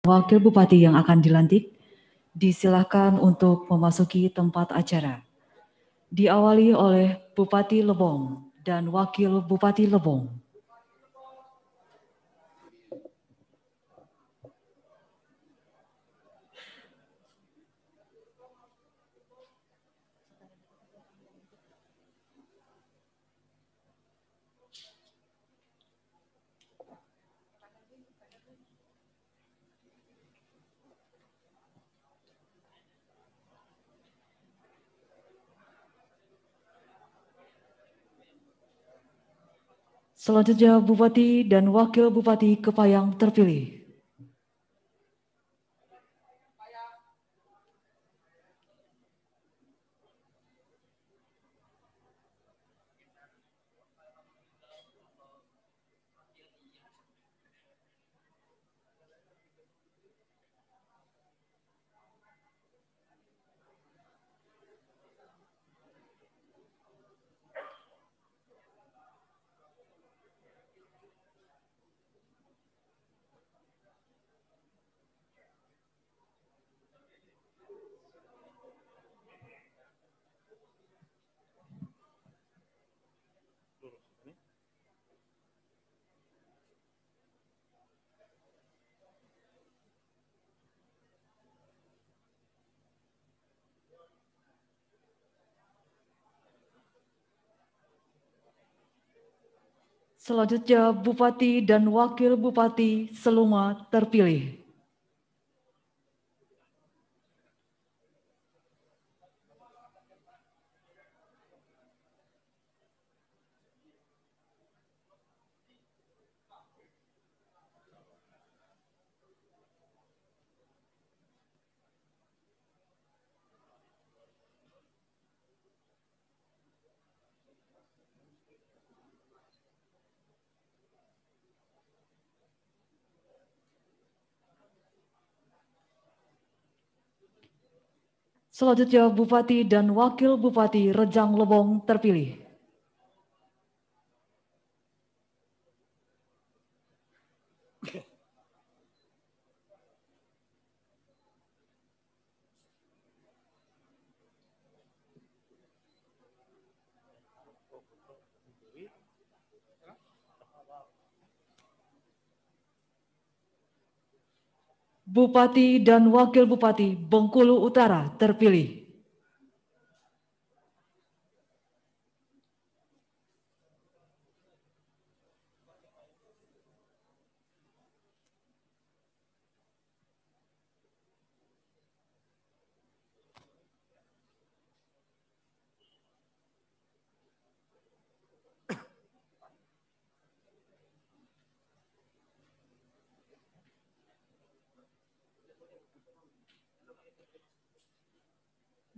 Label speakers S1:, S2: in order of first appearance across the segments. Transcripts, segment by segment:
S1: Wakil Bupati yang akan dilantik, disilahkan untuk memasuki tempat acara. Diawali oleh Bupati Lebong dan Wakil Bupati Lebong. Selanjutnya Bupati dan Wakil Bupati Kepayang terpilih. Selanjutnya Bupati dan Wakil Bupati Seluma terpilih. Selanjutnya Bupati dan Wakil Bupati Rejang Lebong terpilih. Bupati dan Wakil Bupati Bengkulu Utara terpilih.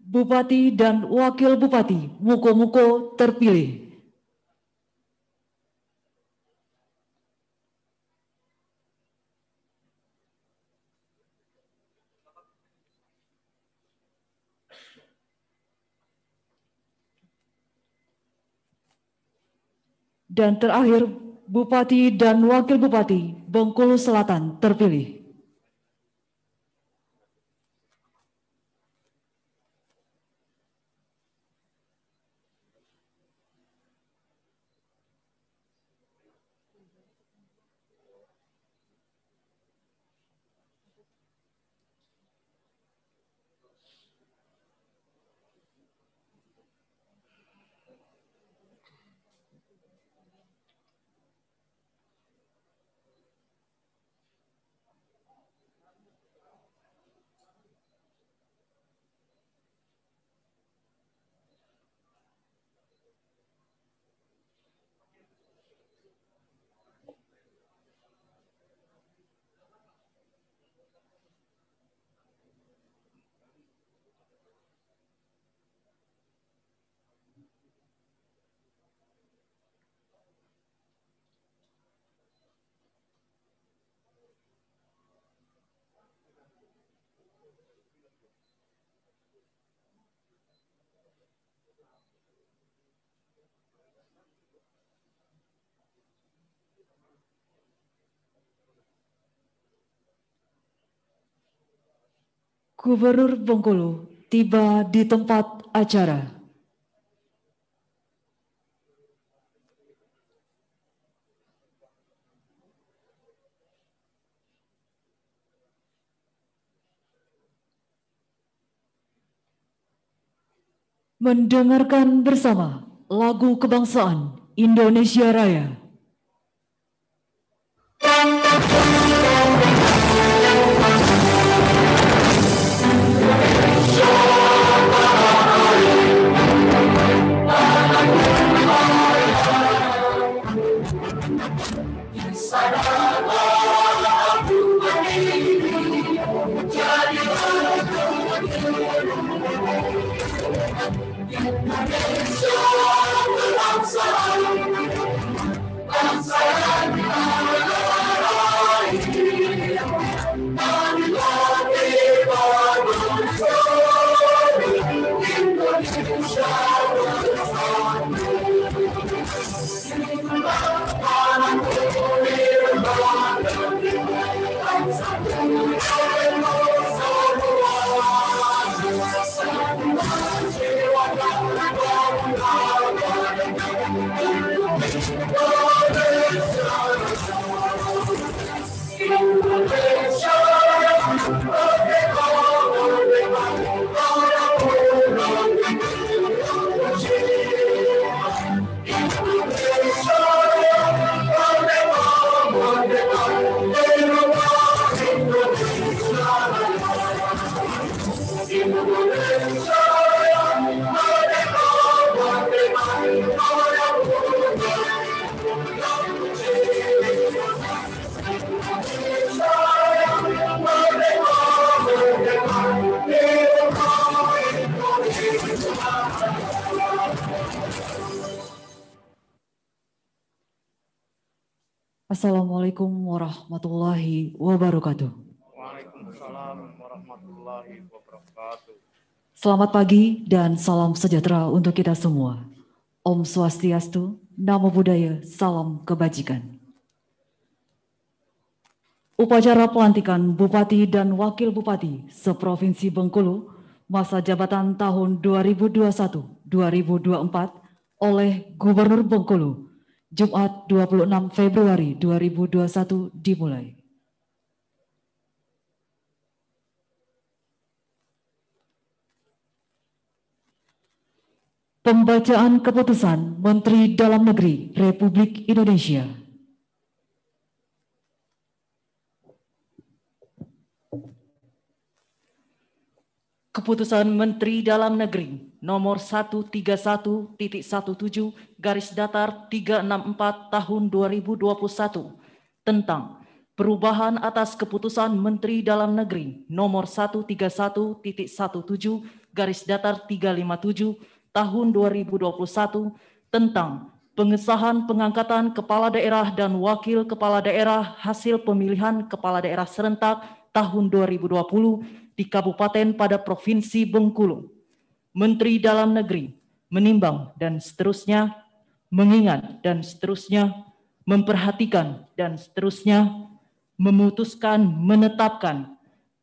S1: Bupati dan Wakil Bupati Muko-Muko terpilih. Dan terakhir Bupati dan Wakil Bupati Bengkulu Selatan terpilih. Gubernur Bengkulu tiba di tempat acara. Mendengarkan bersama lagu kebangsaan Indonesia Raya. Assalamualaikum warahmatullahi wabarakatuh.
S2: Waalaikumsalam warahmatullahi wabarakatuh.
S1: Selamat pagi dan salam sejahtera untuk kita semua. Om Swastiastu, Namo Buddhaya, salam kebajikan. Upacara pelantikan Bupati dan Wakil Bupati seprovinsi Bengkulu masa jabatan tahun 2021-2024 oleh Gubernur Bengkulu, Jumat 26 Februari 2021 dimulai. Pembacaan keputusan Menteri Dalam Negeri Republik Indonesia. Keputusan Menteri Dalam Negeri nomor 131.17/364 tahun 2021 tentang perubahan atas Keputusan Menteri Dalam Negeri nomor 131.17/357 tahun 2021 tentang pengesahan pengangkatan kepala daerah dan wakil kepala daerah hasil pemilihan kepala daerah serentak tahun 2020 di Kabupaten pada Provinsi Bengkulu. Menteri Dalam Negeri menimbang dan seterusnya, mengingat dan seterusnya, memperhatikan dan seterusnya, memutuskan, menetapkan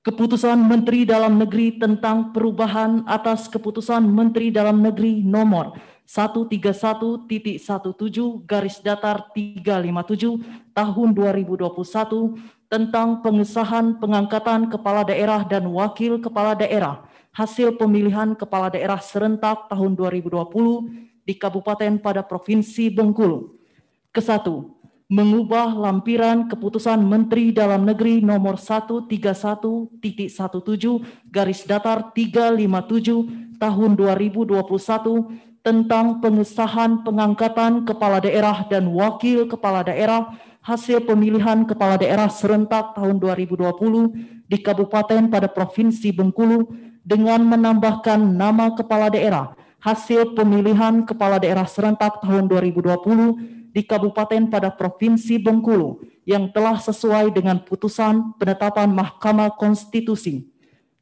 S1: Keputusan Menteri Dalam Negeri tentang perubahan atas Keputusan Menteri Dalam Negeri nomor 131.17/357 tahun 2021 tentang pengesahan pengangkatan kepala daerah dan wakil kepala daerah hasil pemilihan kepala daerah serentak tahun 2020 di Kabupaten pada Provinsi Bengkulu. Kesatu, mengubah lampiran Keputusan Menteri Dalam Negeri nomor 131.17/357 tahun 2021 tentang pengesahan pengangkatan kepala daerah dan wakil kepala daerah hasil pemilihan kepala daerah serentak tahun 2020 di Kabupaten pada Provinsi Bengkulu dengan menambahkan nama kepala daerah hasil pemilihan kepala daerah serentak tahun 2020 di Kabupaten pada Provinsi Bengkulu yang telah sesuai dengan putusan penetapan Mahkamah Konstitusi.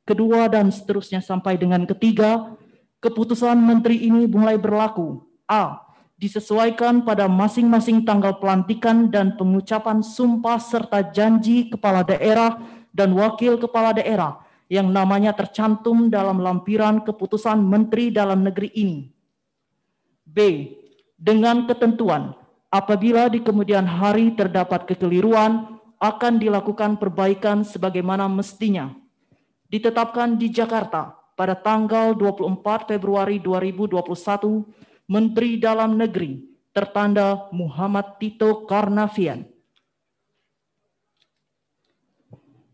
S1: Kedua dan seterusnya sampai dengan ketiga, keputusan Menteri ini mulai berlaku. A. Disesuaikan pada masing-masing tanggal pelantikan dan pengucapan sumpah serta janji kepala daerah dan wakil kepala daerah yang namanya tercantum dalam lampiran keputusan Menteri Dalam Negeri ini. B. Dengan ketentuan, apabila di kemudian hari terdapat kekeliruan, akan dilakukan perbaikan sebagaimana mestinya. Ditetapkan di Jakarta pada tanggal 24 Februari 2021, Menteri Dalam Negeri tertanda Muhammad Tito Karnavian.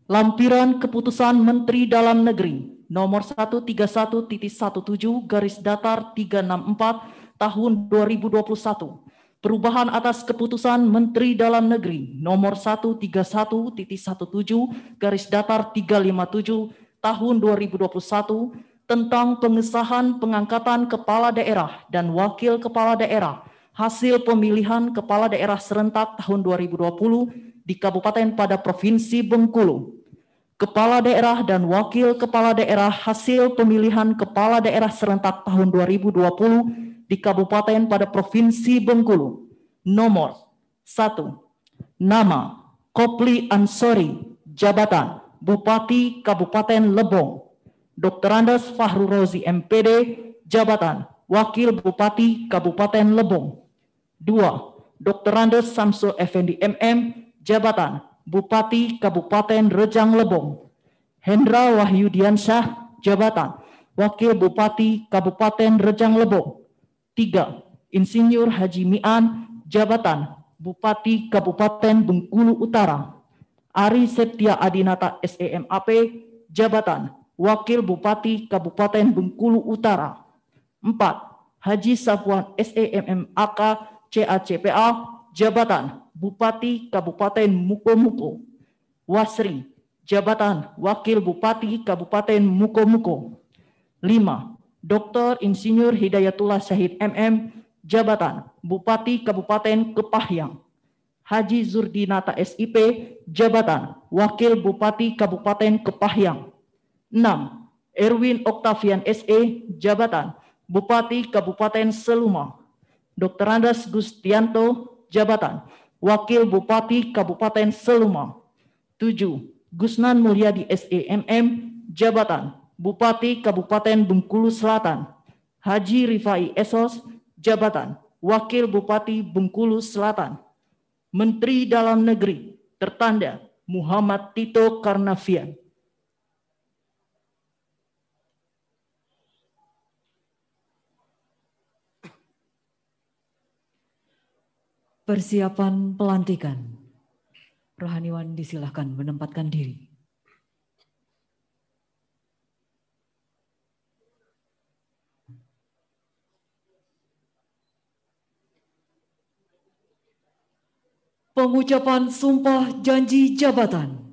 S1: Lampiran Keputusan Menteri Dalam Negeri nomor 131-17-364 tahun 2021. Perubahan atas Keputusan Menteri Dalam Negeri nomor 131-17-357 tahun 2021 tentang pengesahan pengangkatan kepala daerah dan wakil kepala daerah hasil pemilihan kepala daerah serentak tahun 2020 di Kabupaten pada Provinsi Bengkulu. Kepala daerah dan wakil kepala daerah hasil pemilihan kepala daerah serentak tahun 2020 di Kabupaten pada Provinsi Bengkulu. Nomor 1. Nama Kopli Ansori, jabatan Bupati Kabupaten Lebong. Dr. Andes Fahru Rozi MPD, jabatan Wakil Bupati Kabupaten Lebong. 2. Dr. Andes Samsul Effendi MM, jabatan Bupati Kabupaten Rejang Lebong. Hendra Wahyudiansyah, jabatan Wakil Bupati Kabupaten Rejang Lebong. 3. Insinyur Haji Mian, jabatan Bupati Kabupaten Bengkulu Utara. Ari Septia Adinata SEMAP, jabatan Wakil Bupati Kabupaten Bengkulu Utara. 4. Haji Safwan SEMMAK CACPA, jabatan Bupati Kabupaten Mukomuko. Wasri, jabatan Wakil Bupati Kabupaten Mukomuko. 5. Dr. Insinyur Hidayatullah Syahid MM, jabatan Bupati Kabupaten Kepahyang. Haji Zurdinata SIP, jabatan Wakil Bupati Kabupaten Kepahyang. 6. Erwin Oktavian SE, jabatan Bupati Kabupaten Seluma. Dr. Andes Gustianto, jabatan Wakil Bupati Kabupaten Seluma. 7. Gusnan Mulyadi SEMM, jabatan Bupati Kabupaten Bengkulu Selatan. Haji Rifai Esos, jabatan Wakil Bupati Bengkulu Selatan. Menteri Dalam Negeri tertanda Muhammad Tito Karnavian.
S3: Persiapan pelantikan. Rohaniwan disilahkan menempatkan diri. Pengucapan sumpah janji jabatan.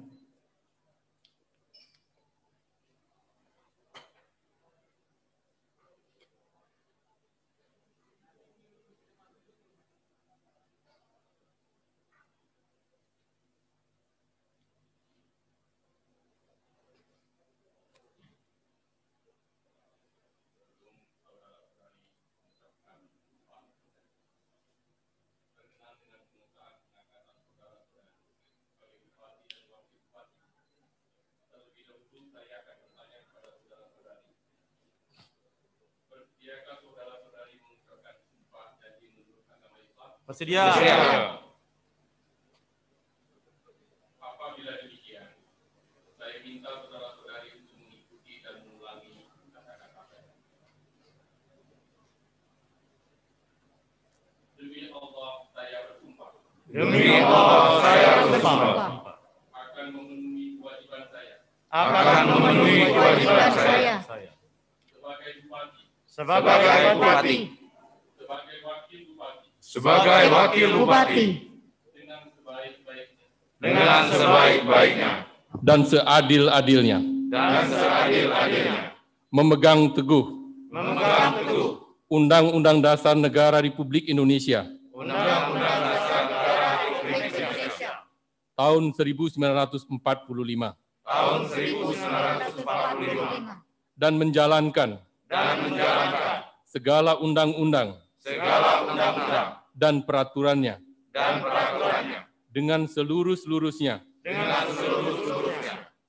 S2: Bersedia.
S4: Apabila demikian, saya minta saudara-saudari untuk mengikuti dan mengulangi kata-kata saya. Demi Allah, saya bersumpah.
S2: Demi Allah, saya bersumpah.
S4: Akan memenuhi kewajiban saya.
S2: Akan memenuhi kewajiban saya.
S4: Sebagai bupati.
S2: Sebagai bupati.
S4: Sebagai wakil bupati.
S2: Sebagai wakil bupati.
S4: Dengan sebaik-baiknya.
S2: Dengan sebaik-baiknya.
S5: Dan seadil-adilnya.
S2: Dan seadil-adilnya.
S5: Memegang teguh
S2: Memegang teguh
S5: Undang-Undang Dasar Negara Republik Indonesia
S2: Undang-Undang Dasar Negara Republik Indonesia
S5: tahun 1945
S2: tahun 1945
S5: dan menjalankan segala undang-undang dan peraturannya dengan seluruh-seluruhnya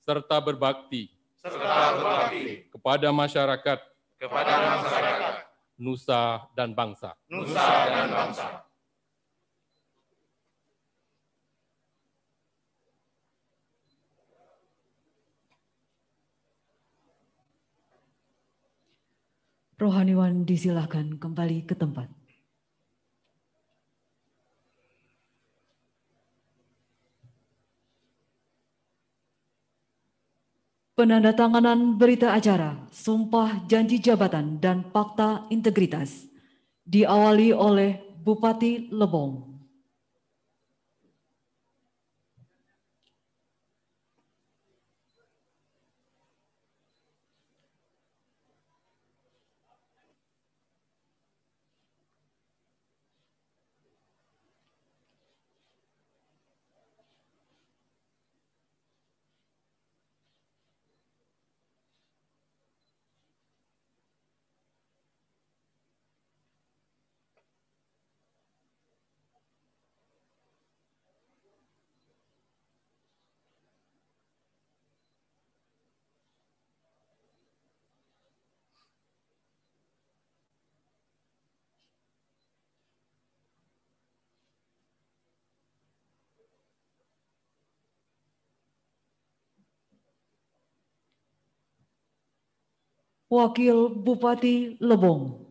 S5: serta berbakti
S2: serta berbakti
S5: kepada masyarakat
S2: kepada masyarakat,
S5: nusa dan bangsa.
S2: nusa dan bangsa.
S3: Rohaniwan disilahkan kembali ke tempat. Penandatanganan berita acara, sumpah janji jabatan dan fakta integritas diawali oleh Bupati Lebong. Wakil Bupati Lebong.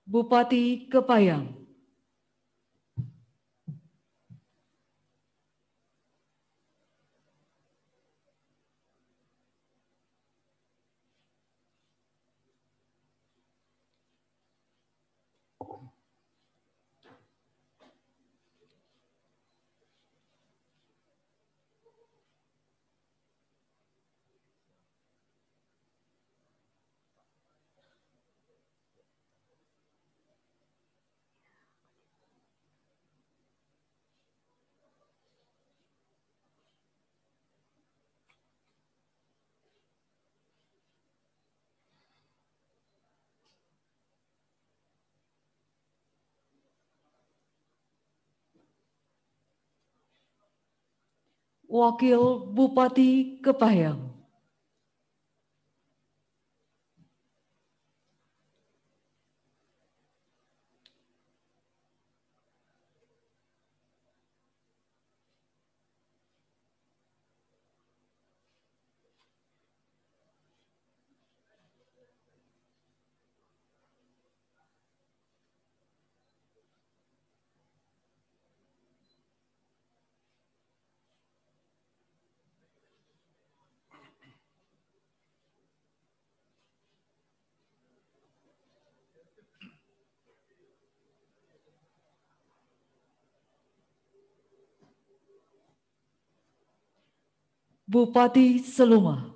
S3: Bupati Kepayang. Wakil Bupati Kepayang. Bupati Seluma.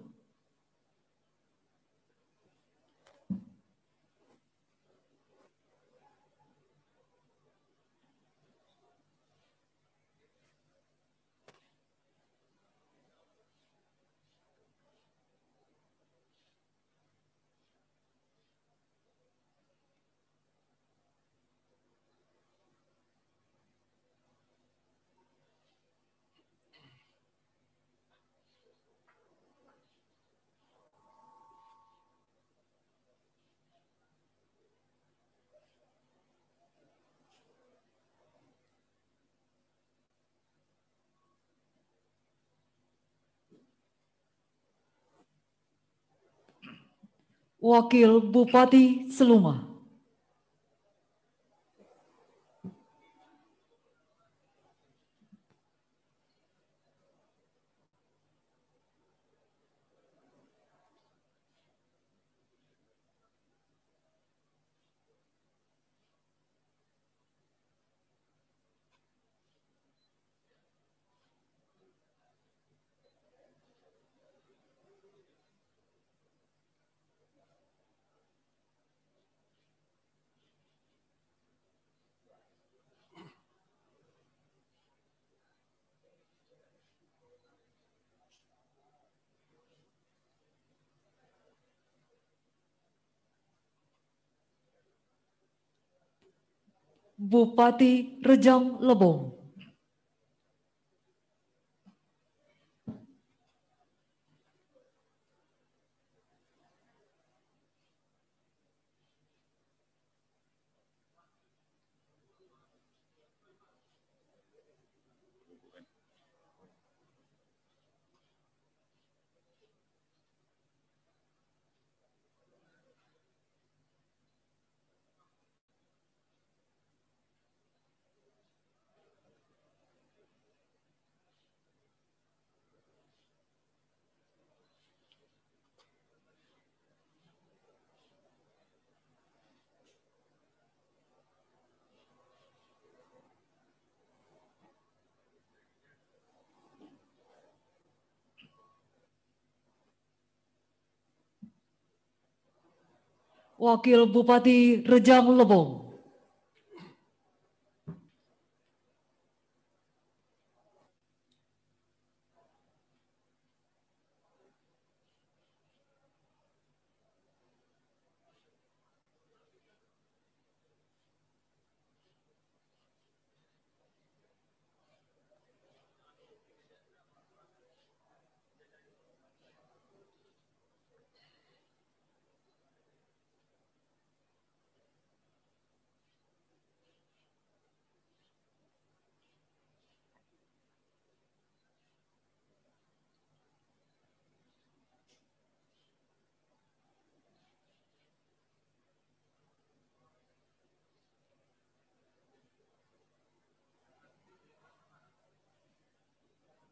S3: Wakil Bupati Seluma. Bupati Rejang Lebong. Wakil Bupati Rejang Lebong.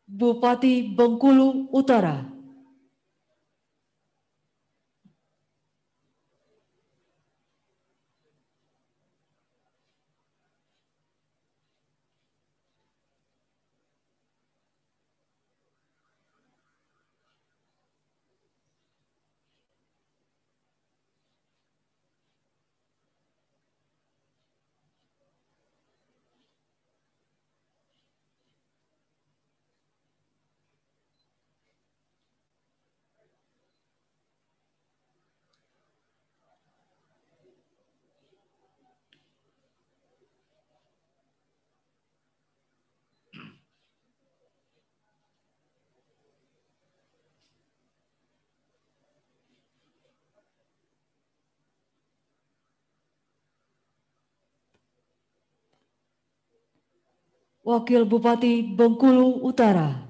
S3: Bupati Bengkulu Utara. Wakil Bupati Bengkulu Utara.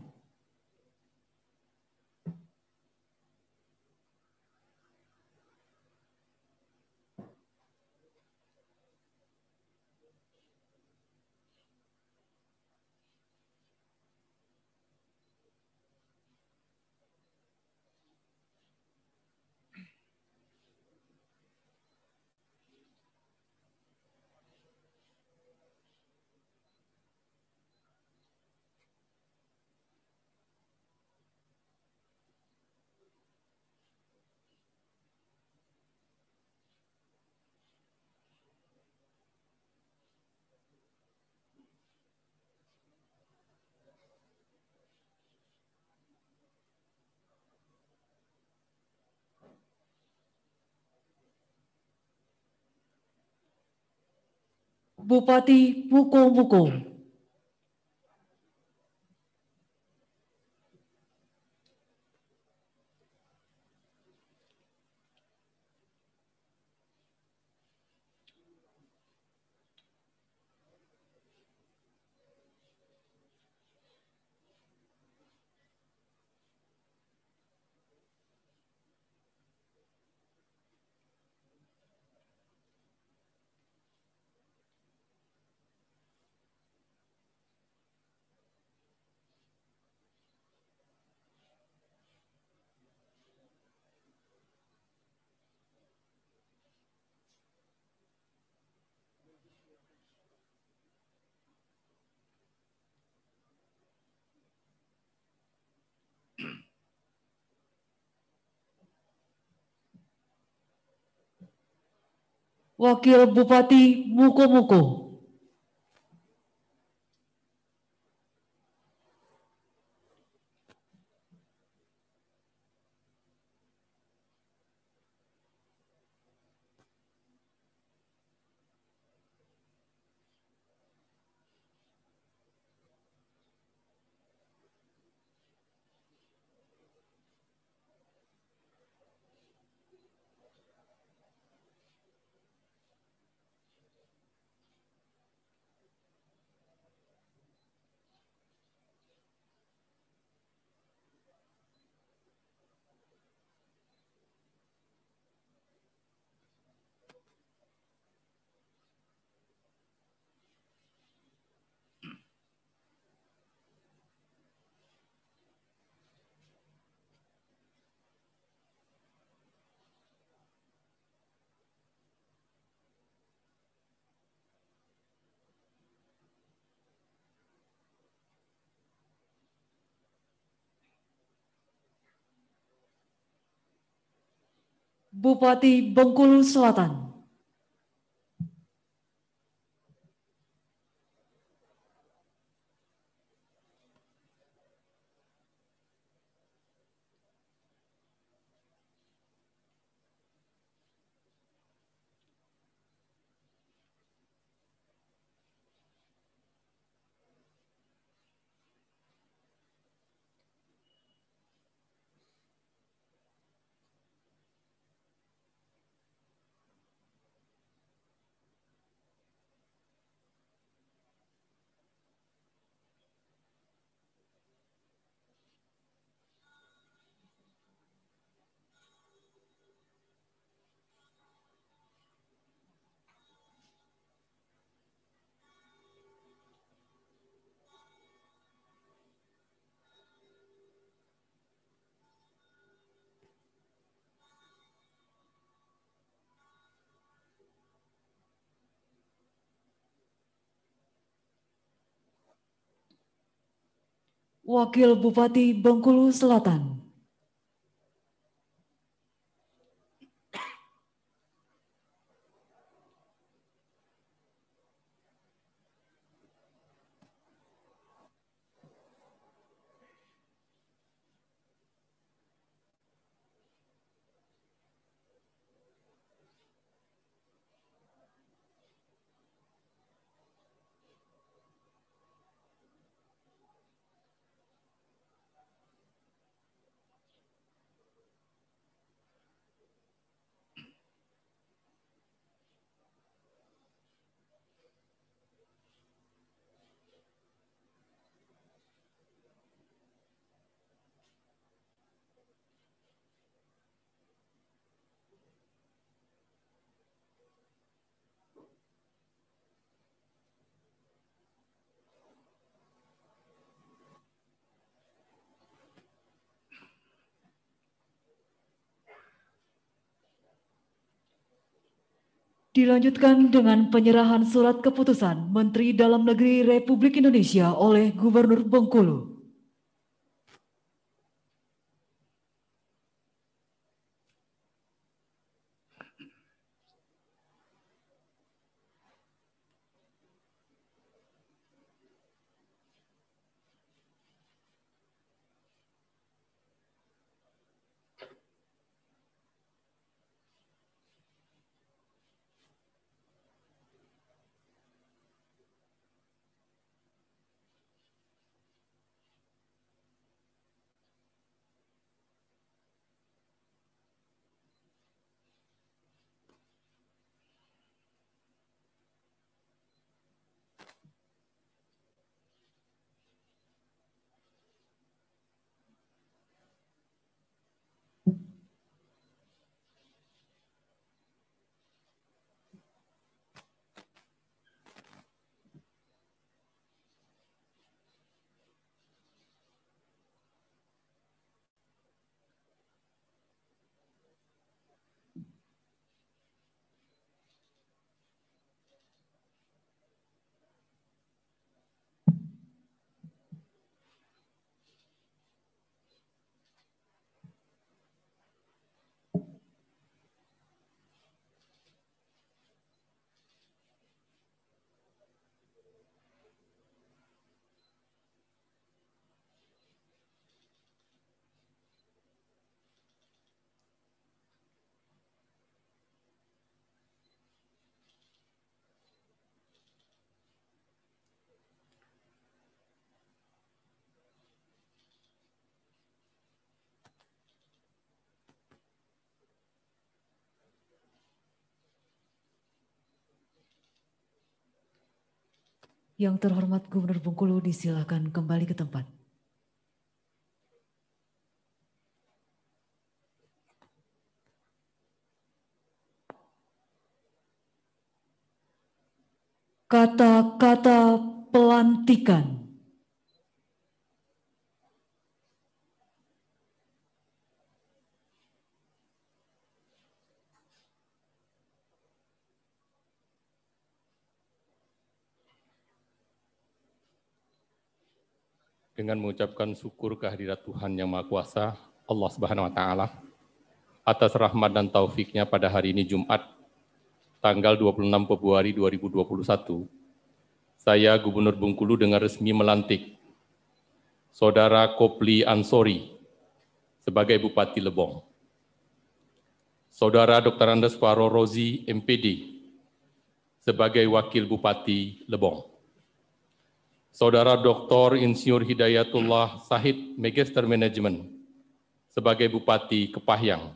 S3: Bupati Mukomuko. Wakil Bupati Mukomuko. Bupati Bengkulu Selatan. Wakil Bupati Bengkulu Selatan. Dilanjutkan dengan penyerahan surat keputusan Menteri Dalam Negeri Republik Indonesia oleh Gubernur Bengkulu. Yang terhormat Gubernur Bengkulu disilakan kembali ke tempat. Kata-kata pelantikan.
S5: Dengan mengucapkan syukur kehadirat Tuhan Yang Maha Kuasa, Allah Subhanahu wa taala. atas rahmat dan taufiknya pada hari ini Jumat, tanggal 26 Februari 2021, saya Gubernur Bengkulu dengan resmi melantik Saudara Kopli Ansori sebagai Bupati Lebong. Saudara Dr. Andes Faro Rozi, MPD, sebagai Wakil Bupati Lebong. Saudara Dr. Insinyur Hidayatullah Sahid, Magister Manajemen, sebagai Bupati Kepahyang.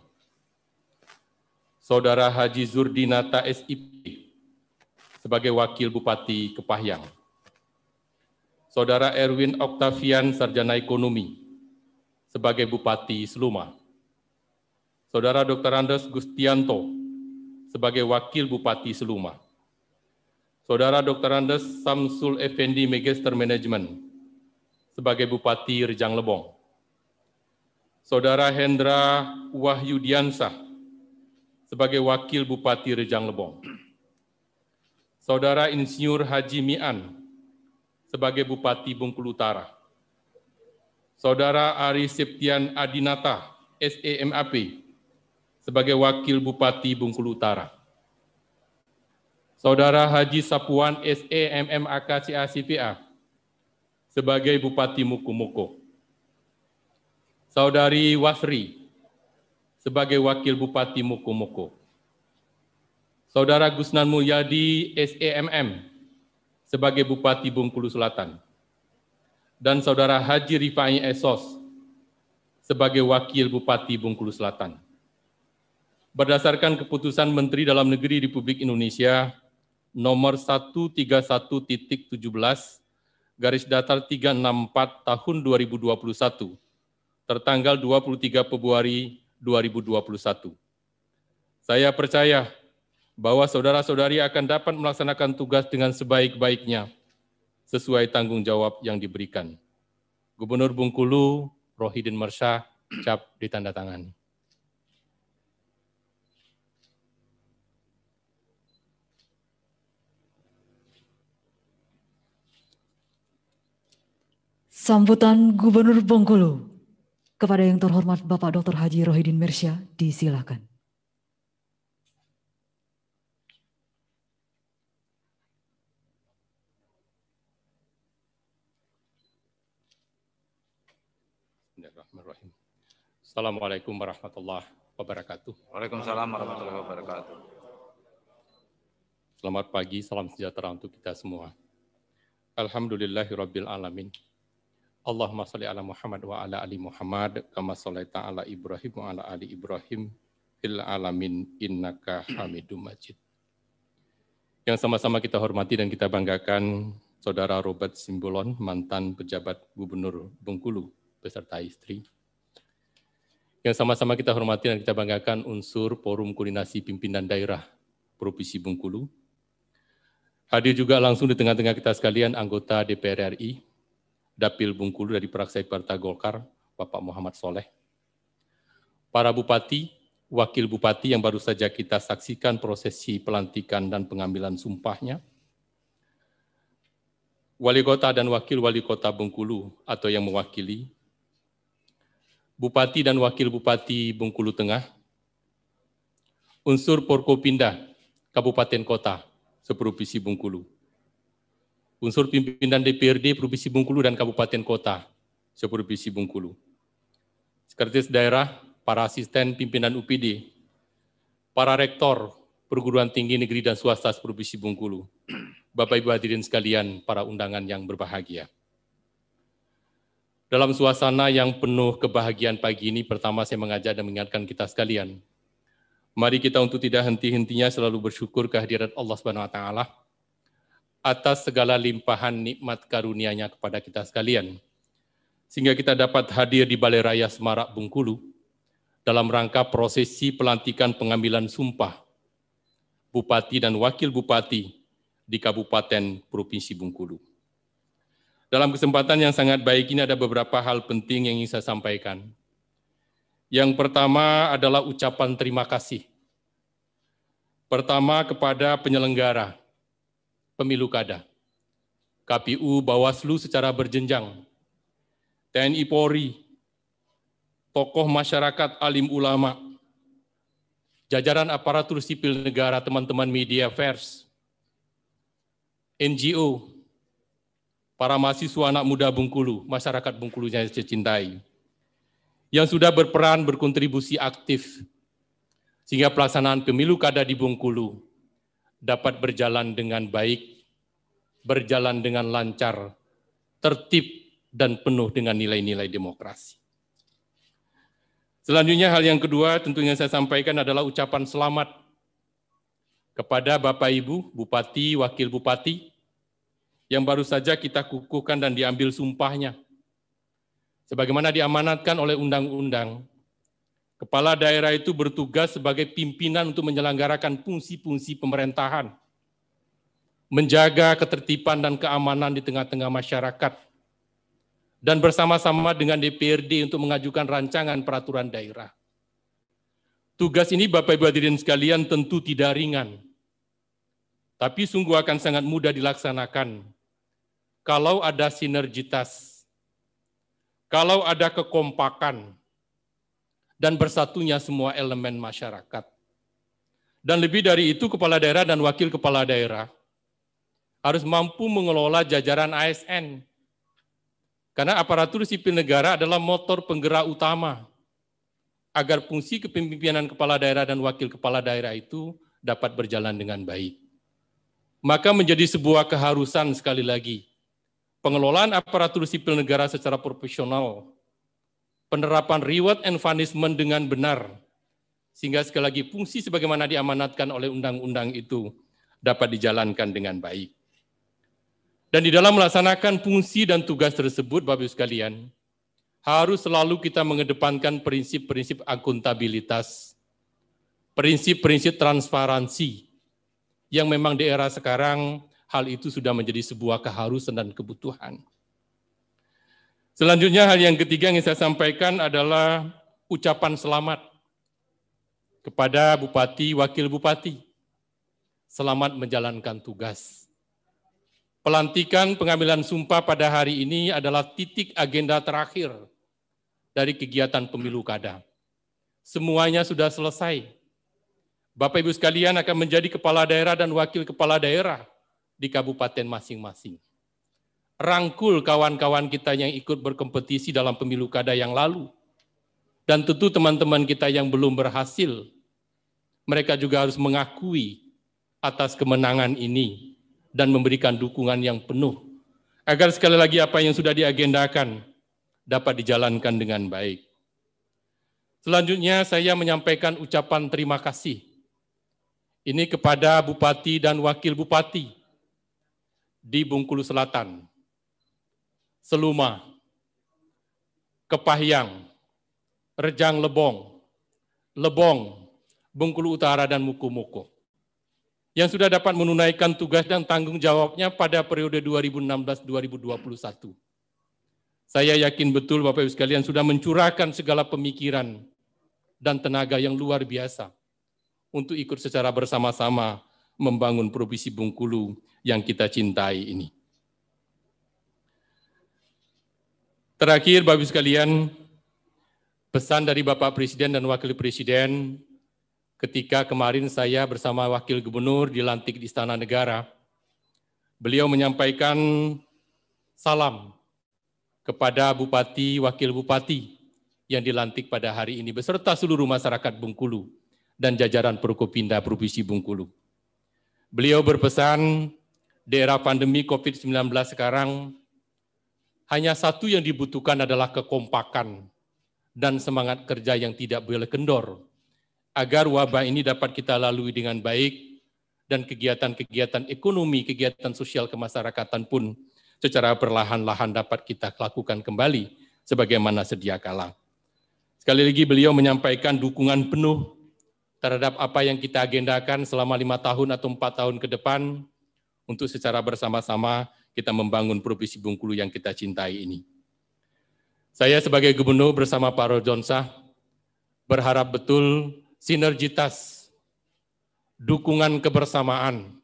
S5: Saudara Haji Zurdinata SIP, sebagai Wakil Bupati Kepahyang. Saudara Erwin Octavian, Sarjana Ekonomi, sebagai Bupati Seluma. Saudara Dr. Andes Gustianto, sebagai Wakil Bupati Seluma. Saudara Dr. Andes Samsul Effendi, Magister Manajemen, sebagai Bupati Rejang Lebong. Saudara Hendra Wahyudiansah, sebagai Wakil Bupati Rejang Lebong. Saudara Insinyur Haji Mian, sebagai Bupati Bengkulu Utara. Saudara Ari Septian Adinata, SEMAP, sebagai Wakil Bupati Bengkulu Utara. Saudara Haji Sapuan SEMMAK CACPA, sebagai Bupati Mukomoko. Saudari Wasri, sebagai Wakil Bupati Mukomoko. Saudara Gusnan Mulyadi SEMM, sebagai Bupati Bengkulu Selatan. Dan Saudara Haji Rifai Esos, sebagai Wakil Bupati Bengkulu Selatan. Berdasarkan keputusan Menteri Dalam Negeri Republik Indonesia nomor 131.17 garis datar 364 tahun 2021 tertanggal 23 Februari 2021. Saya percaya bahwa saudara-saudari akan dapat melaksanakan tugas dengan sebaik-baiknya sesuai tanggung jawab yang diberikan. Gubernur Bengkulu Rohidin Mersyah, cap ditandatangani.
S3: Sambutan Gubernur Bengkulu kepada yang terhormat Bapak Dr. Haji Rohidin Mersyah disilakan.
S5: Bismillahirrahmanirrahim. Assalamualaikum warahmatullahi wabarakatuh.
S2: Waalaikumsalam warahmatullahi wabarakatuh.
S5: Selamat pagi, salam sejahtera untuk kita semua. Alhamdulillahirabbil alamin. Allahumma shalli ala Muhammad wa ala ali Muhammad kama shallaita ala Ibrahim wa ala ali Ibrahim fil alamin innaka Hamidum Majid. Yang sama-sama kita hormati dan kita banggakan Saudara Robert Simbolon, mantan pejabat Gubernur Bengkulu beserta istri. Yang sama-sama kita hormati dan kita banggakan unsur Forum Koordinasi Pimpinan Daerah Provinsi Bengkulu. Hadir juga langsung di tengah-tengah kita sekalian anggota DPR RI, Dapil Bengkulu dari Praksai Partai Golkar, Bapak Muhammad Soleh. Para bupati, wakil bupati yang baru saja kita saksikan prosesi pelantikan dan pengambilan sumpahnya. Wali kota dan wakil wali kota Bengkulu atau yang mewakili. Bupati dan wakil bupati Bengkulu Tengah. Unsur Porkopinda, Kabupaten Kota, seprovinsi Bengkulu. Unsur pimpinan DPRD Provinsi Bengkulu dan Kabupaten Kota, seprovinsi Bengkulu. Sekretaris Daerah, para asisten pimpinan UPD, para rektor perguruan tinggi negeri dan swasta seprovinsi Bengkulu, Bapak Ibu hadirin sekalian, para undangan yang berbahagia. Dalam suasana yang penuh kebahagiaan pagi ini, pertama saya mengajak dan mengingatkan kita sekalian, mari kita untuk tidak henti-hentinya selalu bersyukur kehadirat Allah Subhanahu wa taala atas segala limpahan nikmat karunia-Nya kepada kita sekalian, sehingga kita dapat hadir di Balai Raya Semarak Bengkulu dalam rangka prosesi pelantikan pengambilan sumpah Bupati dan Wakil Bupati di Kabupaten Provinsi Bengkulu. Dalam kesempatan yang sangat baik ini ada beberapa hal penting yang ingin saya sampaikan. Yang pertama adalah ucapan terima kasih. Pertama kepada penyelenggara Pemilu Kada, KPU, Bawaslu secara berjenjang, TNI Polri, tokoh masyarakat, alim ulama, jajaran aparatur sipil negara, teman-teman media pers, NGO, para mahasiswa anak muda Bengkulu, masyarakat Bengkulu yang saya cintai, yang sudah berperan berkontribusi aktif sehingga pelaksanaan pemilu kada di Bengkulu dapat berjalan dengan baik, berjalan dengan lancar, tertib, dan penuh dengan nilai-nilai demokrasi. Selanjutnya hal yang kedua tentunya saya sampaikan adalah ucapan selamat kepada Bapak Ibu, Bupati, Wakil Bupati, yang baru saja kita kukuhkan dan diambil sumpahnya. Sebagaimana diamanatkan oleh undang-undang, kepala daerah itu bertugas sebagai pimpinan untuk menyelenggarakan fungsi-fungsi pemerintahan, menjaga ketertiban dan keamanan di tengah-tengah masyarakat, dan bersama-sama dengan DPRD untuk mengajukan rancangan peraturan daerah. Tugas ini Bapak Ibu hadirin sekalian tentu tidak ringan, tapi sungguh akan sangat mudah dilaksanakan kalau ada sinergitas, kalau ada kekompakan, dan bersatunya semua elemen masyarakat. Dan lebih dari itu, kepala daerah dan wakil kepala daerah harus mampu mengelola jajaran ASN, karena aparatur sipil negara adalah motor penggerak utama agar fungsi kepemimpinan kepala daerah dan wakil kepala daerah itu dapat berjalan dengan baik. Maka menjadi sebuah keharusan sekali lagi, pengelolaan aparatur sipil negara secara profesional, penerapan reward and punishment dengan benar, sehingga sekali lagi fungsi sebagaimana diamanatkan oleh undang-undang itu dapat dijalankan dengan baik. Dan di dalam melaksanakan fungsi dan tugas tersebut, Bapak Ibu sekalian, harus selalu kita mengedepankan prinsip-prinsip akuntabilitas, prinsip-prinsip transparansi, yang memang di era sekarang hal itu sudah menjadi sebuah keharusan dan kebutuhan. Selanjutnya hal yang ketiga yang saya sampaikan adalah ucapan selamat kepada Bupati, Wakil Bupati. Selamat menjalankan tugas. Pelantikan pengambilan sumpah pada hari ini adalah titik agenda terakhir dari kegiatan pemilu kada. Semuanya sudah selesai. Bapak Ibu sekalian akan menjadi kepala daerah dan wakil kepala daerah di kabupaten masing-masing. Rangkul kawan-kawan kita yang ikut berkompetisi dalam pemilu kada yang lalu. Dan tentu teman-teman kita yang belum berhasil, mereka juga harus mengakui atas kemenangan ini dan memberikan dukungan yang penuh, agar sekali lagi apa yang sudah diagendakan dapat dijalankan dengan baik. Selanjutnya saya menyampaikan ucapan terima kasih. Ini kepada Bupati dan Wakil Bupati di Bengkulu Selatan, Seluma, Kepahyang, Rejang Lebong, Bengkulu Utara, dan Muko-Muko, yang sudah dapat menunaikan tugas dan tanggung jawabnya pada periode 2016-2021. Saya yakin betul Bapak Ibu sekalian sudah mencurahkan segala pemikiran dan tenaga yang luar biasa untuk ikut secara bersama-sama membangun Provinsi Bengkulu yang kita cintai ini. Terakhir Bapak Ibu sekalian, pesan dari Bapak Presiden dan Wakil Presiden ketika kemarin saya bersama Wakil Gubernur dilantik di Istana Negara, beliau menyampaikan salam kepada Bupati, Wakil Bupati yang dilantik pada hari ini beserta seluruh masyarakat Bengkulu dan jajaran Prokopimda Provinsi Bengkulu. Beliau berpesan, di era pandemi COVID-19 sekarang, hanya satu yang dibutuhkan adalah kekompakan dan semangat kerja yang tidak boleh kendor, agar wabah ini dapat kita lalui dengan baik dan kegiatan-kegiatan ekonomi, kegiatan sosial kemasyarakatan pun secara perlahan-lahan dapat kita lakukan kembali sebagaimana sedia kala. Sekali lagi beliau menyampaikan dukungan penuh terhadap apa yang kita agendakan selama 5 tahun atau 4 tahun ke depan untuk secara bersama-sama kita membangun Provinsi Bengkulu yang kita cintai ini. Saya sebagai Gubernur bersama Pak Rodjonsah berharap betul sinergitas, dukungan kebersamaan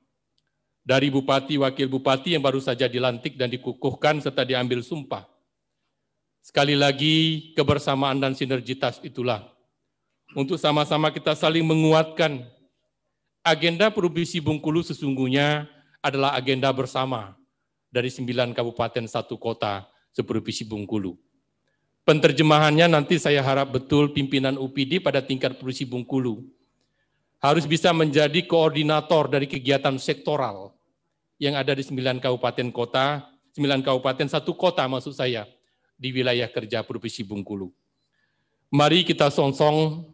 S5: dari Bupati, Wakil Bupati yang baru saja dilantik dan dikukuhkan serta diambil sumpah. Sekali lagi kebersamaan dan sinergitas itulah untuk sama-sama kita saling menguatkan. Agenda Provinsi Bengkulu sesungguhnya adalah agenda bersama dari 9 kabupaten 1 kota seprovinsi Bengkulu. Penterjemahannya nanti saya harap betul pimpinan UPD pada tingkat Provinsi Bengkulu harus bisa menjadi koordinator dari kegiatan sektoral yang ada di 9 kabupaten kota, 9 kabupaten 1 kota maksud saya, di wilayah kerja Provinsi Bengkulu. Mari kita songsong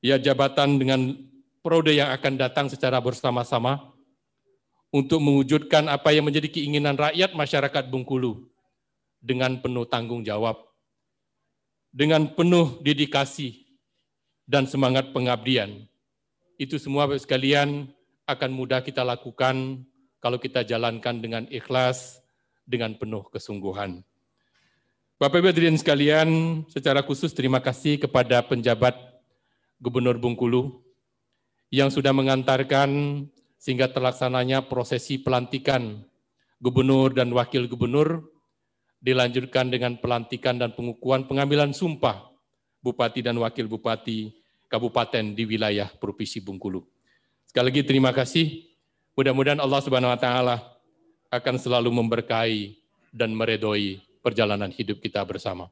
S5: ya jabatan dengan periode yang akan datang secara bersama-sama untuk mewujudkan apa yang menjadi keinginan rakyat masyarakat Bengkulu dengan penuh tanggung jawab, dengan penuh dedikasi dan semangat pengabdian. Itu semua Bapak sekalian akan mudah kita lakukan kalau kita jalankan dengan ikhlas, dengan penuh kesungguhan. Bapak Ibu hadirin sekalian, secara khusus terima kasih kepada penjabat Gubernur Bengkulu yang sudah mengantarkan sehingga terlaksananya prosesi pelantikan Gubernur dan Wakil Gubernur, dilanjutkan dengan pelantikan dan pengukuhan pengambilan sumpah Bupati dan Wakil Bupati Kabupaten di wilayah Provinsi Bengkulu. Sekali lagi terima kasih. Mudah-mudahan Allah Subhanahu wa Ta'ala akan selalu memberkahi dan meredoi perjalanan hidup kita bersama.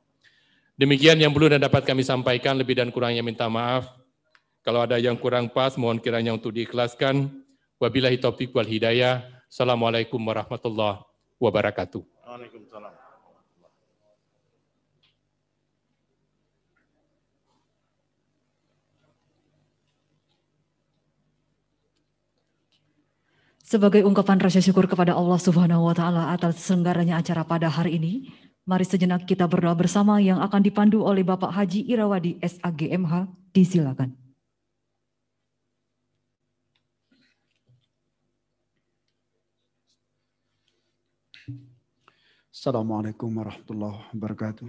S5: Demikian yang perlu dan dapat kami sampaikan, lebih dan kurangnya minta maaf. Kalau ada yang kurang pas, mohon kiranya untuk diikhlaskan. Wabillahi taufiq wal hidayah. Assalamualaikum warahmatullahi wabarakatuh.
S2: Waalaikumsalam.
S3: Sebagai ungkapan rasa syukur kepada Allah Subhanahu wa Ta'ala atas selenggaranya acara pada hari ini, mari sejenak kita berdoa bersama yang akan dipandu oleh Bapak Haji Irawadi SAGMH. Disilakan.
S6: Assalamualaikum warahmatullahi wabarakatuh.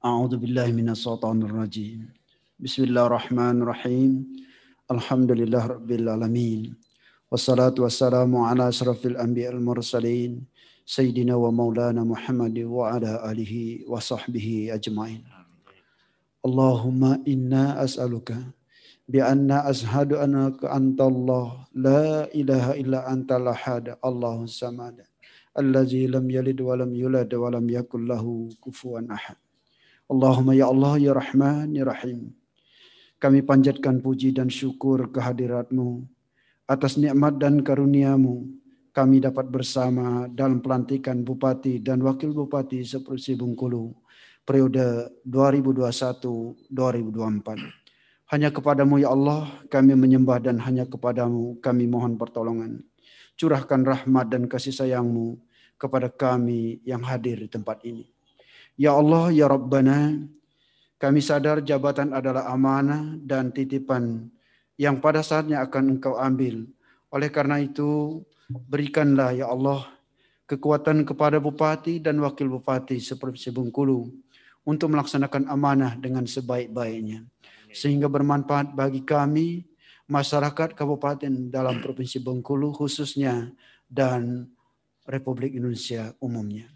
S6: A'udzu billahi minasyaitonir rajim. Bismillahirrahmanirrahim. Alhamdulillah rabbil alamin. Wassalatu wassalamu ala asrafil anbiya'il mursalin sayyidina wa maulana Muhammad wa ala alihi wa sahbihi ajmain. Allahumma inna as'aluka bi anna ashhadu annaka antallah la ilaha illa antal ahad Allahus samad allazi lam yalid wa lam yulad wa lam yakul lahu kufuwan ahad. Allahumma ya Allah ya Rahman ya Rahim. Kami panjatkan puji dan syukur kehadirat-Mu atas nikmat dan karunia-Mu. Kami dapat bersama dalam pelantikan Bupati dan Wakil Bupati seprovinsi Bengkulu periode 2021-2024. Hanya kepada-Mu ya Allah kami menyembah dan hanya kepada-Mu kami mohon pertolongan. Curahkan rahmat dan kasih sayang-Mu kepada kami yang hadir di tempat ini. Ya Allah ya Rabbana, kami sadar jabatan adalah amanah dan titipan yang pada saatnya akan Engkau ambil. Oleh karena itu, berikanlah ya Allah kekuatan kepada Bupati dan Wakil Bupati seprovinsi Bengkulu untuk melaksanakan amanah dengan sebaik-baiknya. Sehingga bermanfaat bagi kami, masyarakat kabupaten dalam Provinsi Bengkulu khususnya dan Republik Indonesia umumnya.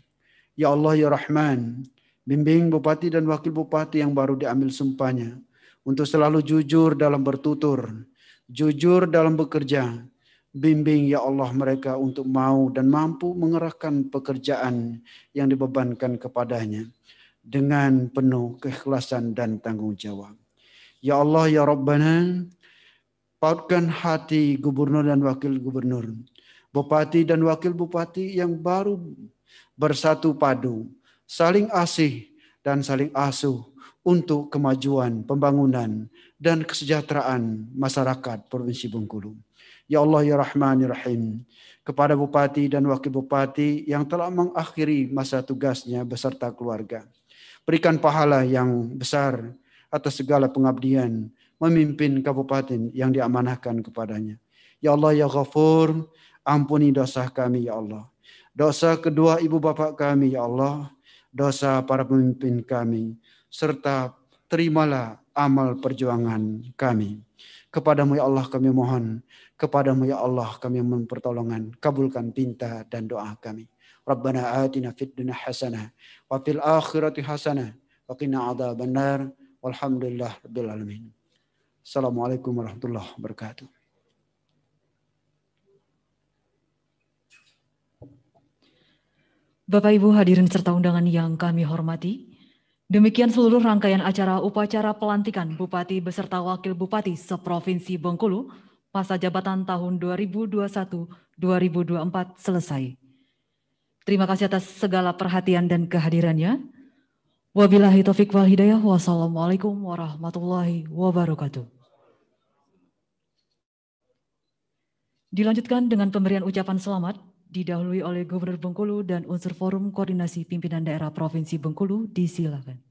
S6: Ya Allah ya Rahman, bimbing Bupati dan Wakil Bupati yang baru diambil sumpahnya untuk selalu jujur dalam bertutur, jujur dalam bekerja. Bimbing ya Allah mereka untuk mau dan mampu mengerahkan pekerjaan yang dibebankan kepadanya dengan penuh keikhlasan dan tanggung jawab. Ya Allah ya Rabbana, pautkan hati Gubernur dan Wakil Gubernur, Bupati dan Wakil Bupati yang baru bersatu padu, saling asih dan saling asuh untuk kemajuan, pembangunan, dan kesejahteraan masyarakat Provinsi Bengkulu. Ya Allah ya Rahman ya Rahim, kepada Bupati dan Wakil Bupati yang telah mengakhiri masa tugasnya beserta keluarga, berikan pahala yang besar atas segala pengabdian memimpin kabupaten yang diamanahkan kepadanya. Ya Allah ya Ghafur, ampuni dosa kami ya Allah, dosa kedua ibu bapak kami ya Allah, dosa para pemimpin kami, serta terimalah amal perjuangan kami. Kepadamu ya Allah kami mohon, kepadamu ya Allah kami mohon pertolongan, kabulkan pinta dan doa kami. Rabbana atina fid dunya hasanah wa fil akhirati hasanah wa qina adzabannar. Walhamdulillahirabbil alamin. Assalamualaikum warahmatullahi wabarakatuh.
S3: Bapak Ibu hadirin serta undangan yang kami hormati, demikian seluruh rangkaian acara upacara pelantikan Bupati beserta Wakil Bupati seprovinsi Bengkulu masa jabatan tahun 2021-2024 selesai. Terima kasih atas segala perhatian dan kehadirannya. Wabillahi taufiq wal hidayah. Wassalamualaikum warahmatullahi wabarakatuh. Dilanjutkan dengan pemberian ucapan selamat didahului oleh Gubernur Bengkulu dan unsur Forum Koordinasi Pimpinan Daerah Provinsi Bengkulu, disilakan.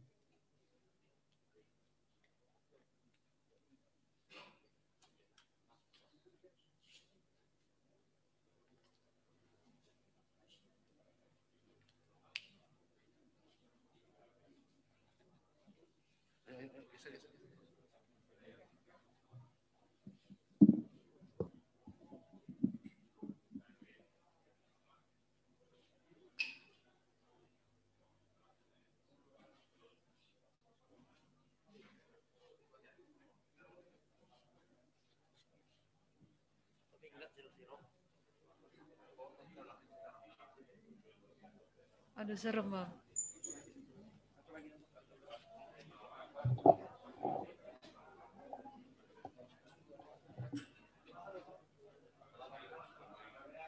S3: Aduh serem Bang.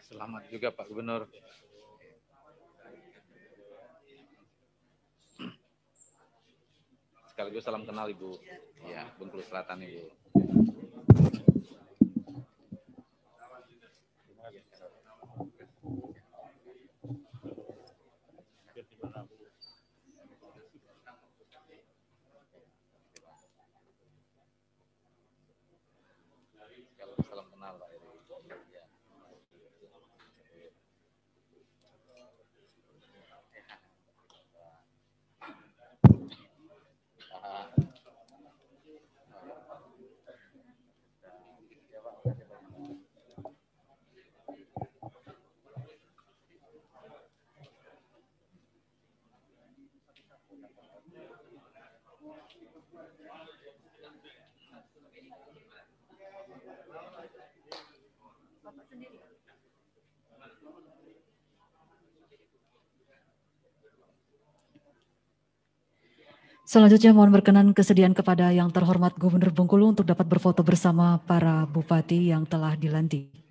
S2: Selamat juga Pak Gubernur. Sekaligus salam kenal Ibu. Ya, Bengkulu Selatan Ibu. Salam kenal Pak. Ya.
S3: Selanjutnya mohon berkenan kesediaan kepada yang terhormat Gubernur Bengkulu untuk dapat berfoto bersama para bupati yang telah dilantik.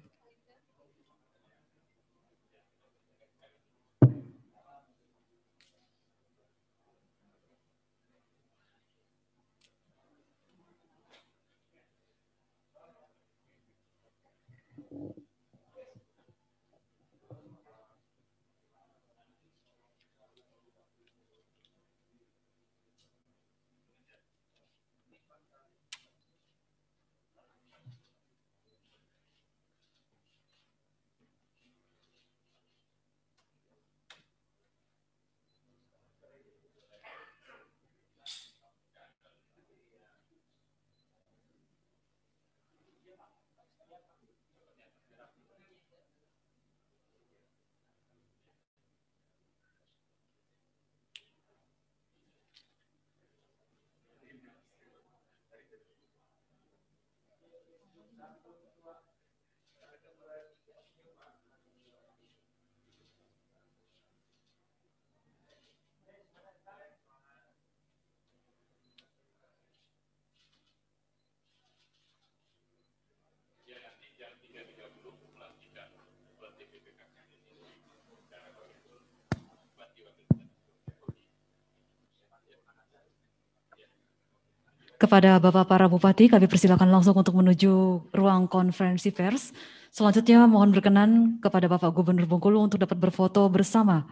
S3: Kepada Bapak para Bupati, kami persilakan langsung untuk menuju ruang konferensi pers. Selanjutnya mohon berkenan kepada Bapak Gubernur Bengkulu untuk dapat berfoto bersama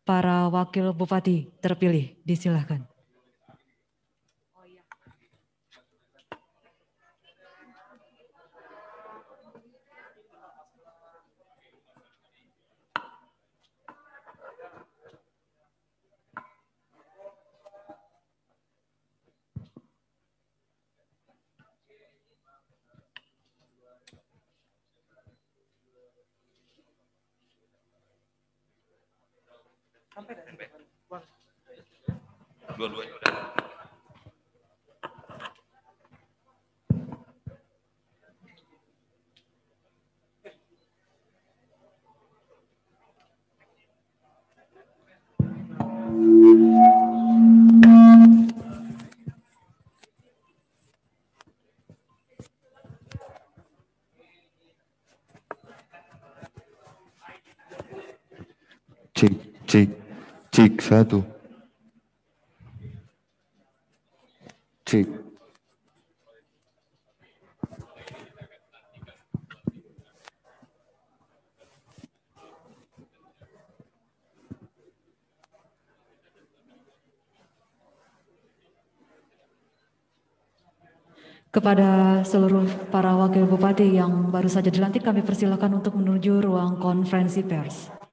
S3: para Wakil Bupati terpilih. Disilakan.
S2: Dua-duanya udah.
S7: Cek, cek 1. Cek.
S3: Kepada seluruh para wakil bupati yang baru saja dilantik, kami persilakan untuk menuju ruang konferensi pers.